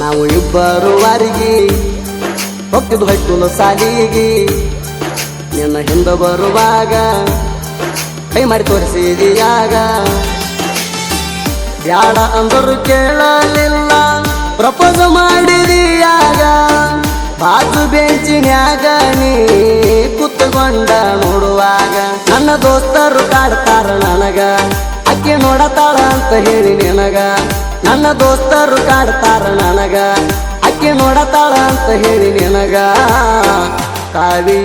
ನಾವು ಇಬ್ಬರು ವಾರಿಗೆ ಹೋಗ್ತಿದ್ದು ಹೈಸ್ಕೂಲ್ ಸಾಲಿಗೆ ನಿನ್ನ ಹಿಂದೆ ಬರುವಾಗ ಕೈ ಮಾಡಿ ತೋರಿಸಿದೀಯಾಗ ಬ್ಯಾಡ ಅಂದರು ಕೇಳಲಿಲ್ಲ ಪ್ರಪೋಸ್ ಮಾಡಿದೀಯಾಗ ಬಾಜು ಬೆಂಚಿನ್ಯಾಗ ನೀ ಕುತ್ತುಕೊಂಡ ನೋಡುವಾಗ ನನ್ನ ದೋಸ್ತರು ಕಾಡ್ತಾರ ನನಗ ಅಕ್ಕಿ ನೋಡತಾಳ ಅಂತ ಹೇಳಿ ನಿನಗ ನನ್ನ ದೋಸ್ತರು ಕಾಡ್ತಾರ ನನಗ ಅಕ್ಕಿ ನೋಡತಾಳ ಅಂತ ಹೇಳಿ ನಿನಗ ಕಾವಿ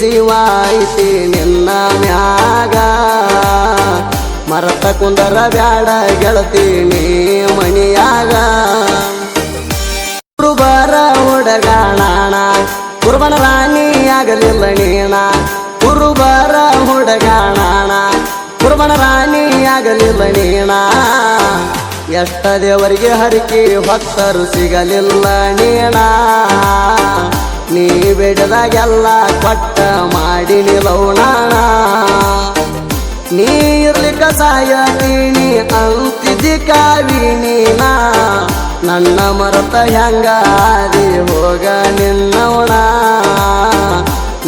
ಜೀವ ಐತಿ ನಿನ್ನ ಮ್ಯಾಗ ಮರತ ಕುಂದರ ಬ್ಯಾಡ ಗೆಳತೀನಿ ಮಣಿಯಾಗ ಕುರುಬರ ಹುಡುಗಾಣ ಕುರುಬನ ರಾಣಿ ಆಗಲಿಲ್ಲ ನೀಣ ಕುರುಬರ ಹುಡುಗಾಣ ಕುರುಬನ ರಾಣಿ ಆಗಲಿಲ್ಲ ನೀಣ ಎಷ್ಟ ದೇವರಿಗೆ ಹರಿಕೆ ಭಕ್ತರು ಸಿಗಲಿಲ್ಲ ನೀಣ ನೀ ಬೇಡದಾಗೆಲ್ಲ ಕೊಟ್ಟ ಮಾಡಿ ನಿಲೌನಾಣ ನೀ ಇರ್ಲಿಕ್ಕ ಸಾಯತೀನಿ ಅಂತಿದ್ದಿ ಕಾವಿ ನೀನ ನನ್ನ ಮರತ ಹೆಂಗಾದಿ ಹೋಗ ನಿನ್ನವಣ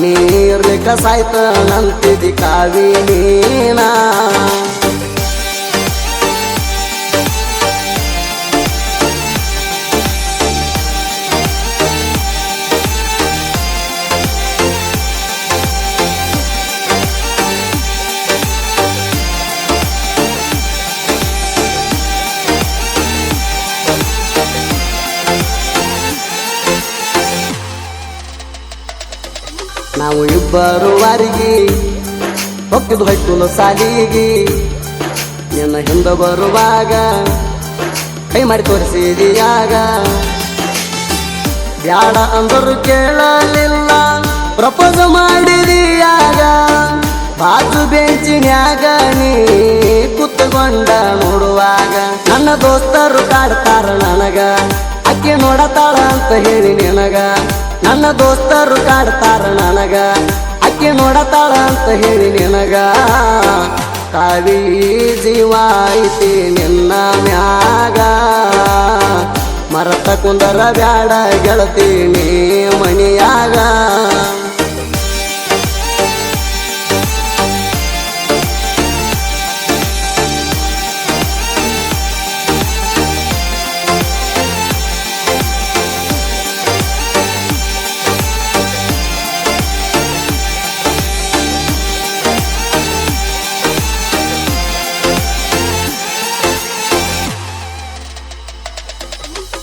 ನೀ ಇರ್ಲಿಕ್ಕ ಸಾಯ್ತನಂತಿದ್ದಿ ಕಾವಿ ನೀನ ನಾವು ಇಬ್ಬರು ವಾರಿಗೆ ಹೋಗ್ತಿದ್ದು ಹೈಸ್ಕೂಲ್ ಸಾಲಿಗೆ ನಿನ್ನ ಹಿಂದೆ ಬರುವಾಗ ಕೈ ಮಾಡಿ ತೋರಿಸಿದೀಯಾಗ ಬ್ಯಾಡ ಅಂದರು ಕೇಳಲಿಲ್ಲ ಪ್ರಪೋಸ್ ಮಾಡಿದೀಯಾಗ ಬಾಜು ಬೆಂಚಿನ್ಯಾಗ ನೀ ಕುತ್ತುಕೊಂಡ ನೋಡುವಾಗ ನನ್ನ ದೋಸ್ತರು ಕಾಡ್ತಾರ ನನಗ ಅಕ್ಕಿ ನೋಡತಾಳ ಅಂತ ಹೇಳಿ ನಿನಗ ನನ್ನ ದೋಸ್ತರು ಕಾಡ್ತಾರ ನನಗ ಅಕ್ಕಿ ನೋಡತಾಳ ಅಂತ ಹೇಳಿ ನಿನಗ ಕಾವಿ ಜೀವ ಐತಿ ನಿನ್ನ ಮ್ಯಾಗ ಮರತ ಕುಂದರ ಬ್ಯಾಡ ಗೆಳತೀನಿ ಮಣಿಯಾಗ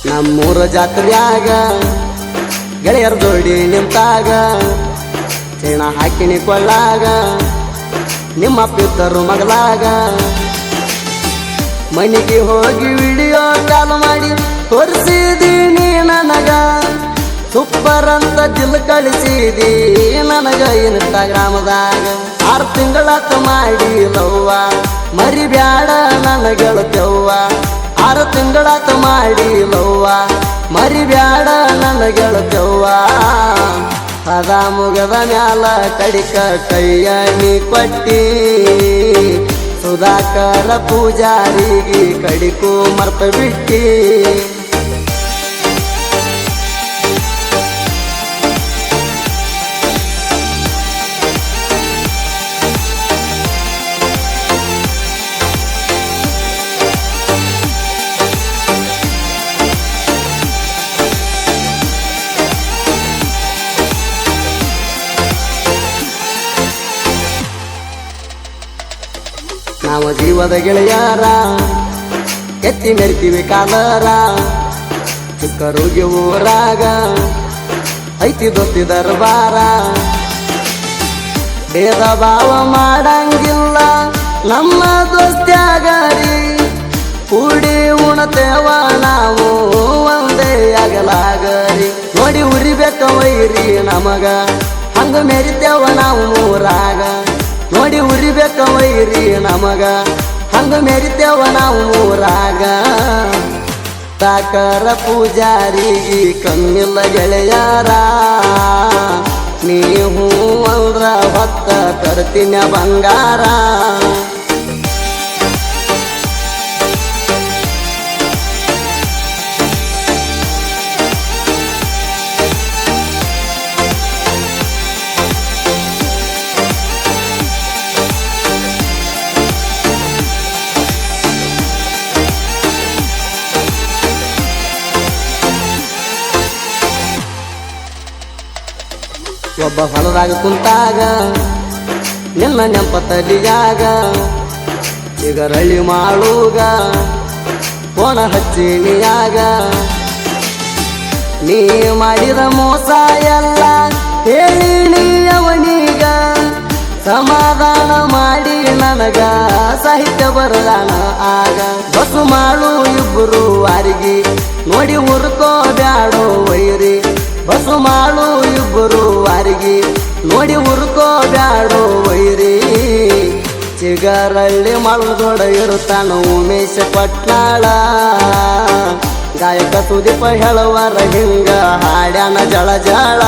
ನಮ್ಮೂರ ಜಾತ್ರ್ಯಾಗ ಗೆಳೆಯರ ಜೋಡಿ ನಿಂತಾಗ ಚೇಣ ಹಾಕಿನಿ ಕೊಳ್ಳಾಗ ನಿಮ್ಮ ಪಿತ್ತರು ಮಗಲಾಗ ಮನೆಗೆ ಹೋಗಿ ವಿಡಿಯೋ ಕಾಲ್ ಮಾಡಿ ತೋರಿಸಿದೀನಿ ನನಗ ಸೂಪರ್ ಅಂತ ದಿಲ್ ಕಳಿಸಿದಿ ನನಗ ಇನ್ಸ್ಟಾಗ್ರಾಮದಾಗ 6 ತಿಂಗಳತ್ತ ಮಾಡಿ ಲವ್ವ ಮರಿಬ್ಯಾಡ ನನ್ನ ಗೆಳತವ್ವ 6 ತಿಂಗಳಾತ ಮಾಡಿ ಲವ್ವ ಮರಿಬ್ಯಾಡ ನನ್ನ ಗೆಳತವ್ವ ಅದ ಮುಗದ ಮ್ಯಾಲ ಕಡಿಕ ಕೈಯ ನೀ ಕೊಟ್ಟಿ ಸುಧಾಕರ ಪೂಜಾರಿಗೆ ಕಡಿಕು ಮರ್ತ ಬಿಟ್ಟಿ ನಾವು ಜೀವದ ಗೆಳೆಯರ ಎತ್ತಿ ಮೆರಿತೀವಿ ಕಾಲರ ಚಿಕ್ಕರುಗಿ ಊರಾಗ ಐತಿ ದೊತ್ತಿ ದರ್ಬಾರ ಭೇದ ಭಾವ ಮಾಡಂಗಿಲ್ಲ ನಮ್ಮ ದೋಸ್ತ್ಯಾಗರಿ ಕೂಡಿ ಉಣತೇವ ನಾವು ಒಂದೇ ಆಗಲಾಗರಿ ನೋಡಿ ಉರಿಬೇಕ ವೈರಿ ನಮಗ ಹಂಗ ಮೆರಿತೇವ ನಾವು ಮೂರಾಗ ನೋಡಿ ಉರಿಬೇಕ ವೈರಿ ನಮಗ ಹಂಗ ಮೆರಿತೇವ ನಾವು ಮೂರಾಗ ಸಾಕರ ಪೂಜಾರಿಗೆ ಕಮ್ಮಿಲ್ಲ ಗೆಳೆಯಾರ ನೀವು ಅಂದ್ರ ಹೊತ್ತ ತರ್ತಿನ ಬಂಗಾರ ಒಬ್ಬ ಹೊಲದಾಗ ಕುಂತಾಗ ನಿನ್ನ ನೆಂಪ ತಲಿಯಾಗ ಚಿಗರಳ್ಳಿ ಮಾಳುಗ ಕೋಣ ಹಚ್ಚಿಣಿಯಾಗ ನೀ ಮಾಡಿದ ಮೋಸ ಎಲ್ಲ ಹೇಳಿ ಅವನೀಗ ಸಮಾಧಾನ ಮಾಡಿ ನನಗ ಸಾಹಿತ್ಯ ಬರದಾನ ಆಗ ಬಸು ಮಾಡು ಇಬ್ಬರು ವಾರಿಗೆ ನೋಡಿ ಹುರ್ಕೋ ಬ್ಯಾಡೋ ವೈರಿ ಬಸು ಮಾಡು ಇಬ್ಬರು ವಾರಿಗೆ ನೋಡಿ ಹುರ್ಕೋ ಬ್ಯಾಡೋ ವೈರಿ ಚಿಗರಳ್ಳಿ ಮಳದೊಡ ಇರುತ್ತಾನ ಉಮೇಶ ಪಟ್ನಾಳ ಗಾಯಕ ಸುದೀಪ ಹೇಳುವರ ಹಿಂಗ ಹಾಡ್ಯಾನ ಜಳ ಜಳ